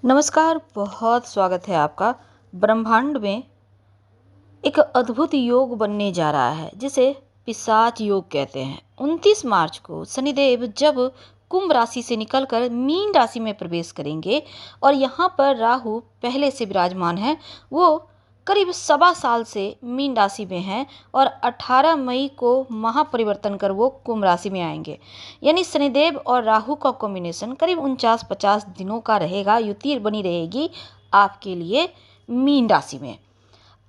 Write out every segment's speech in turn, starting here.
नमस्कार, बहुत स्वागत है आपका। ब्रह्मांड में एक अद्भुत योग बनने जा रहा है जिसे पिशाच योग कहते हैं। 29 मार्च को शनिदेव जब कुंभ राशि से निकलकर मीन राशि में प्रवेश करेंगे और यहाँ पर राहु पहले से विराजमान है। वो करीब सवा साल से मीन राशि में हैं और 18 मई को महापरिवर्तन कर वो कुंभ राशि में आएंगे। यानी शनिदेव और राहु का कॉम्बिनेशन करीब 49-50 दिनों का रहेगा। युति बनी रहेगी आपके लिए मीन राशि में।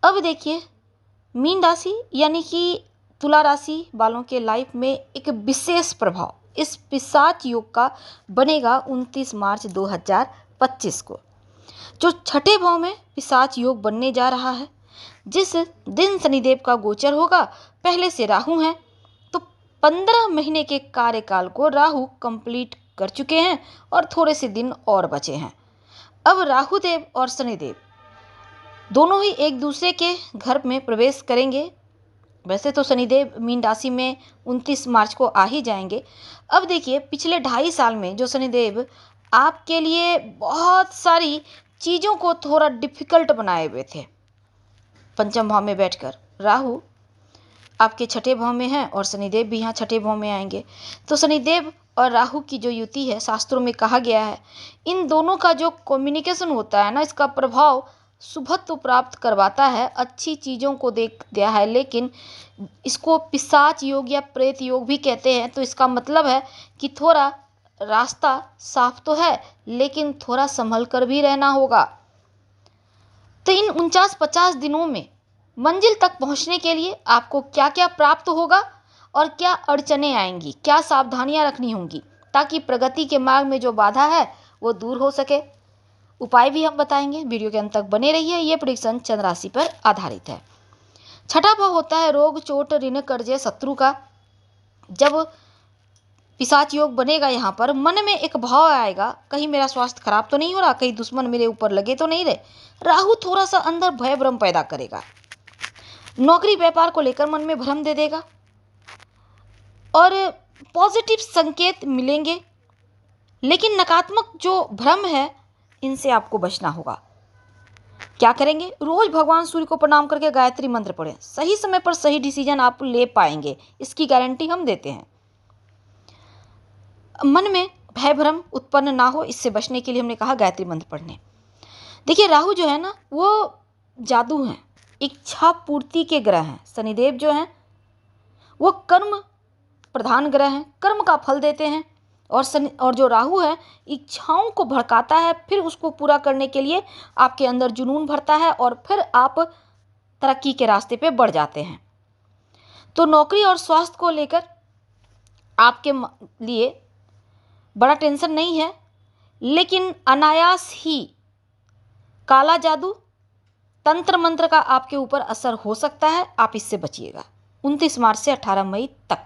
अब देखिए, मीन राशि यानी कि तुला राशि वालों के लाइफ में एक विशेष प्रभाव इस पिशाच योग का बनेगा 29 मार्च 2025 को, जो छठे भाव में पिशाच योग बनने जा रहा है। जिस दिन शनिदेव का गोचर होगा, पहले से राहु हैं, तो 15 महीने के कार्यकाल को राहु कंप्लीट कर चुके हैं और थोड़े से दिन और बचे हैं। अब राहु देव और शनिदेव दोनों ही एक दूसरे के घर में प्रवेश करेंगे। वैसे तो शनिदेव मीन राशि में 29 मार्च को आ ही जाएंगे। अब देखिए, पिछले 2.5 साल में जो शनिदेव आपके लिए बहुत सारी चीज़ों को थोड़ा डिफ़िकल्ट बनाए हुए थे। पंचम भाव में बैठकर राहु आपके छठे भाव में हैं और शनिदेव भी यहाँ छठे भाव में आएंगे। तो शनिदेव और राहु की जो युति है, शास्त्रों में कहा गया है, इन दोनों का जो कम्युनिकेशन होता है ना, इसका प्रभाव शुभत्व प्राप्त करवाता है, अच्छी चीज़ों को देख दिया है। लेकिन इसको पिशाच योग या प्रेत योग भी कहते हैं। तो इसका मतलब है कि थोड़ा रास्ता साफ तो है, लेकिन थोड़ा संभल कर भी रहना होगा। तो इन 49-50 दिनों में मंजिल तक पहुंचने के लिए आपको क्या क्या प्राप्त होगा और क्या अड़चनें आएंगी, क्या सावधानियां रखनी होंगी, ताकि प्रगति के मार्ग में जो बाधा है वो दूर हो सके। उपाय भी हम बताएंगे। वीडियो के अंत तक बने रहिए। ये प्रेडिक्शन चंद्र राशि पर आधारित है। छठा भाव होता है रोग, चोट, ऋण, कर्जे, शत्रु का। जब पिशाच योग बनेगा, यहाँ पर मन में एक भाव आएगा, कहीं मेरा स्वास्थ्य खराब तो नहीं हो रहा, कहीं दुश्मन मेरे ऊपर लगे तो नहीं रहे। राहु थोड़ा सा अंदर भय भ्रम पैदा करेगा। नौकरी व्यापार को लेकर मन में भ्रम दे देगा और पॉजिटिव संकेत मिलेंगे, लेकिन नकारात्मक जो भ्रम है, इनसे आपको बचना होगा। क्या करेंगे? रोज भगवान सूर्य को प्रणाम करके गायत्री मंत्र पढ़ें। सही समय पर सही डिसीजन आप ले पाएंगे, इसकी गारंटी हम देते हैं। मन में भय भ्रम उत्पन्न ना हो, इससे बचने के लिए हमने कहा गायत्री मंत्र पढ़ने। देखिए, राहु जो है ना, वो जादू हैं, इच्छा पूर्ति के ग्रह हैं। शनिदेव जो हैं वो कर्म प्रधान ग्रह हैं, कर्म का फल देते हैं। और जो राहु है, इच्छाओं को भड़काता है, फिर उसको पूरा करने के लिए आपके अंदर जुनून भरता है और फिर आप तरक्की के रास्ते पे बढ़ जाते हैं। तो नौकरी और स्वास्थ्य को लेकर आपके लिए बड़ा टेंशन नहीं है, लेकिन अनायास ही काला जादू, तंत्र मंत्र का आपके ऊपर असर हो सकता है। आप इससे बचिएगा 29 मार्च से 18 मई तक।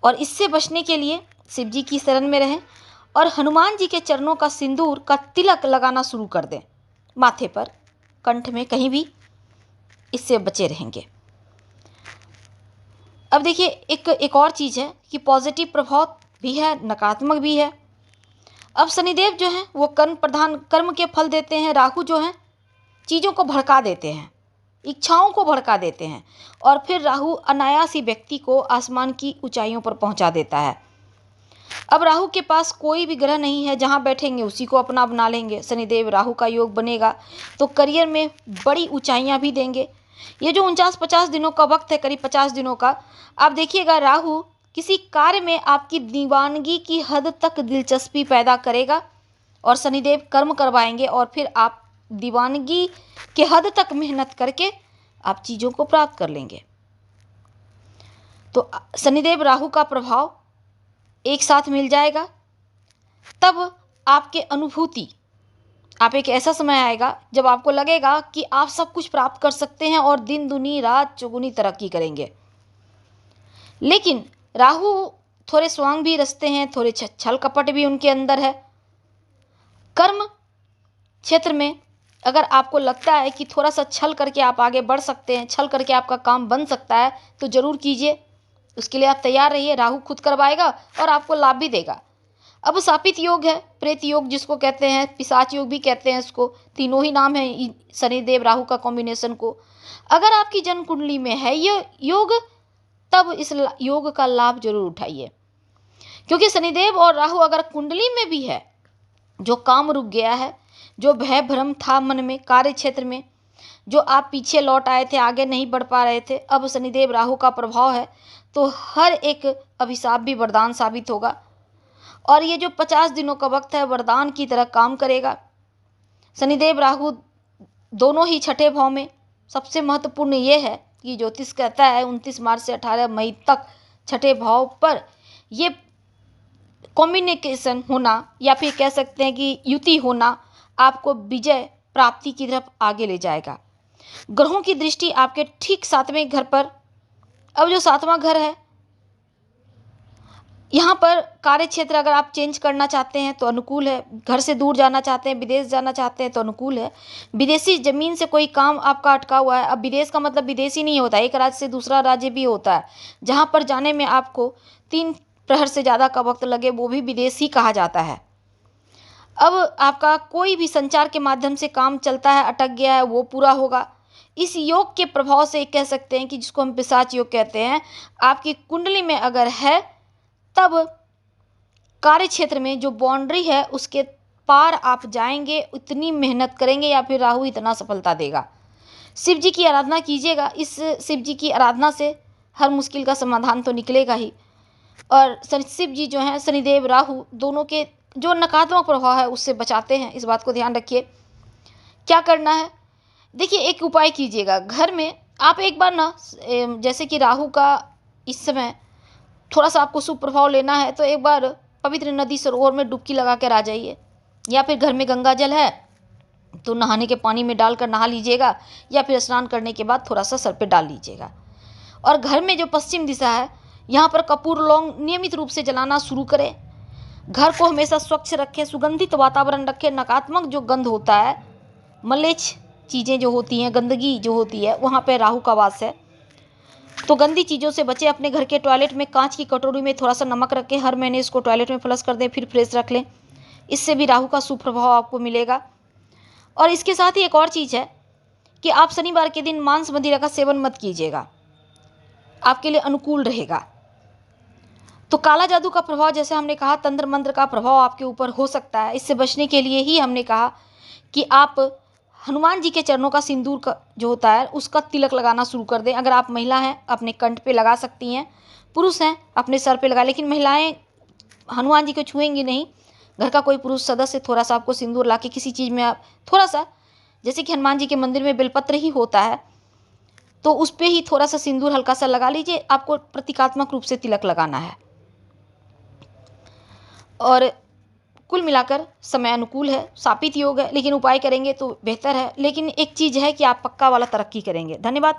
और इससे बचने के लिए शिव जी की शरण में रहें और हनुमान जी के चरणों का सिंदूर का तिलक लगाना शुरू कर दें, माथे पर, कंठ में, कहीं भी। इससे बचे रहेंगे। अब देखिए, एक और चीज़ है कि पॉजिटिव प्रभाव भी है, नकारात्मक भी है। अब शनिदेव जो हैं वो कर्म प्रधान, कर्म के फल देते हैं। राहु जो हैं चीज़ों को भड़का देते हैं, इच्छाओं को भड़का देते हैं, और फिर राहु अनायास ही व्यक्ति को आसमान की ऊंचाइयों पर पहुंचा देता है। अब राहु के पास कोई भी ग्रह नहीं है, जहां बैठेंगे उसी को अपना बना लेंगे। शनिदेव राहु का योग बनेगा तो करियर में बड़ी ऊंचाइयां भी देंगे। ये जो 49-50 दिनों का वक्त है, करीब 50 दिनों का, आप देखिएगा, राहु किसी कार्य में आपकी दीवानगी की हद तक दिलचस्पी पैदा करेगा और शनिदेव कर्म करवाएंगे और फिर आप दीवानगी के हद तक मेहनत करके आप चीज़ों को प्राप्त कर लेंगे। तो शनिदेव राहु का प्रभाव एक साथ मिल जाएगा, तब आपके अनुभूति, आप एक ऐसा समय आएगा जब आपको लगेगा कि आप सब कुछ प्राप्त कर सकते हैं और दिन दुनी रात चौगुनी तरक्की करेंगे। लेकिन राहु थोड़े स्वांग भी रचते हैं, थोड़े छल कपट भी उनके अंदर है। कर्म क्षेत्र में अगर आपको लगता है कि थोड़ा सा छल करके आप आगे बढ़ सकते हैं, छल करके आपका काम बन सकता है, तो ज़रूर कीजिए। उसके लिए आप तैयार रहिए। राहु खुद करवाएगा और आपको लाभ भी देगा। अब शापित योग है, प्रेत योग जिसको कहते हैं, पिशाच योग भी कहते हैं इसको, तीनों ही नाम है शनिदेव राहु का कॉम्बिनेशन को। अगर आपकी जन्म कुंडली में है ये योग, तब इस योग का लाभ जरूर उठाइए, क्योंकि शनिदेव और राहु अगर कुंडली में भी है, जो काम रुक गया है, जो भय भ्रम था मन में, कार्य क्षेत्र में, जो आप पीछे लौट आए थे, आगे नहीं बढ़ पा रहे थे, अब शनिदेव राहु का प्रभाव है तो हर एक अभिशाप भी वरदान साबित होगा। और ये जो 50 दिनों का वक्त है, वरदान की तरह काम करेगा। शनिदेव राहु दोनों ही छठे भाव में। सबसे महत्वपूर्ण ये है कि ज्योतिष कहता है 29 मार्च से 18 मई तक छठे भाव पर ये कॉम्बिनेशन होना, या फिर कह सकते हैं कि युति होना, आपको विजय प्राप्ति की तरफ आगे ले जाएगा। ग्रहों की दृष्टि आपके ठीक 7वें घर पर। अब जो 7वां घर है, यहाँ पर कार्य क्षेत्र अगर आप चेंज करना चाहते हैं तो अनुकूल है, घर से दूर जाना चाहते हैं, विदेश जाना चाहते हैं तो अनुकूल है। विदेशी जमीन से कोई काम आपका अटका हुआ है, अब विदेश का मतलब विदेशी नहीं होता, एक राज्य से दूसरा राज्य भी होता है, जहाँ पर जाने में आपको 3 प्रहर से ज़्यादा का वक्त लगे, वो भी विदेश ही कहा जाता है। अब आपका कोई भी संचार के माध्यम से काम चलता है, अटक गया है, वो पूरा होगा। इस योग के प्रभाव से कह सकते हैं कि जिसको हम पिशाच योग कहते हैं, आपकी कुंडली में अगर है, तब कार्य क्षेत्र में जो बाउंड्री है उसके पार आप जाएंगे, इतनी मेहनत करेंगे, या फिर राहु इतना सफलता देगा। शिव जी की आराधना कीजिएगा, इस शिव जी की आराधना से हर मुश्किल का समाधान तो निकलेगा ही। और शिव जी जो हैं, शनिदेव राहु दोनों के जो नकारात्मक प्रभाव है उससे बचाते हैं, इस बात को ध्यान रखिए। क्या करना है, देखिए एक उपाय कीजिएगा। घर में आप एक बार ना, जैसे कि राहु का इस समय थोड़ा सा आपको शुभ प्रभाव लेना है, तो एक बार पवित्र नदी सरोवर में डुबकी लगा कर आ जाइए, या फिर घर में गंगा जल है तो नहाने के पानी में डालकर नहा लीजिएगा, या फिर स्नान करने के बाद थोड़ा सा सर पे डाल लीजिएगा। और घर में जो पश्चिम दिशा है, यहाँ पर कपूर लौंग नियमित रूप से जलाना शुरू करें। घर को हमेशा स्वच्छ रखें, सुगंधित वातावरण रखें। नकारात्मक जो गंध होता है, मलेच्छ चीज़ें जो होती हैं, गंदगी जो होती है, वहाँ पर राहु का वास है, तो गंदी चीज़ों से बचें। अपने घर के टॉयलेट में कांच की कटोरी में थोड़ा सा नमक रखें, हर महीने इसको टॉयलेट में फ्लश कर दें, फिर फ्रेश रख लें, इससे भी राहु का सुप्रभाव आपको मिलेगा। और इसके साथ ही एक और चीज़ है कि आप शनिवार के दिन मांस मदिरा का सेवन मत कीजिएगा, आपके लिए अनुकूल रहेगा। तो काला जादू का प्रभाव, जैसे हमने कहा, तंत्र मंत्र का प्रभाव आपके ऊपर हो सकता है। इससे बचने के लिए ही हमने कहा कि आप हनुमान जी के चरणों का सिंदूर का जो होता है उसका तिलक लगाना शुरू कर दें। अगर आप महिला हैं अपने कंठ पे लगा सकती हैं, पुरुष हैं अपने सर पे लगा, लेकिन महिलाएं हनुमान जी को छुएंगी नहीं। घर का कोई पुरुष सदस्य थोड़ा सा आपको सिंदूर ला के किसी चीज़ में आप थोड़ा सा, जैसे कि हनुमान जी के मंदिर में बेलपत्र ही होता है, तो उस पर ही थोड़ा सा सिंदूर हल्का सा लगा लीजिए। आपको प्रतीकात्मक रूप से तिलक लगाना है। और कुल मिलाकर समय अनुकूल है, शापित योग है, लेकिन उपाय करेंगे तो बेहतर है। लेकिन एक चीज़ है कि आप पक्का वाला तरक्की करेंगे। धन्यवाद।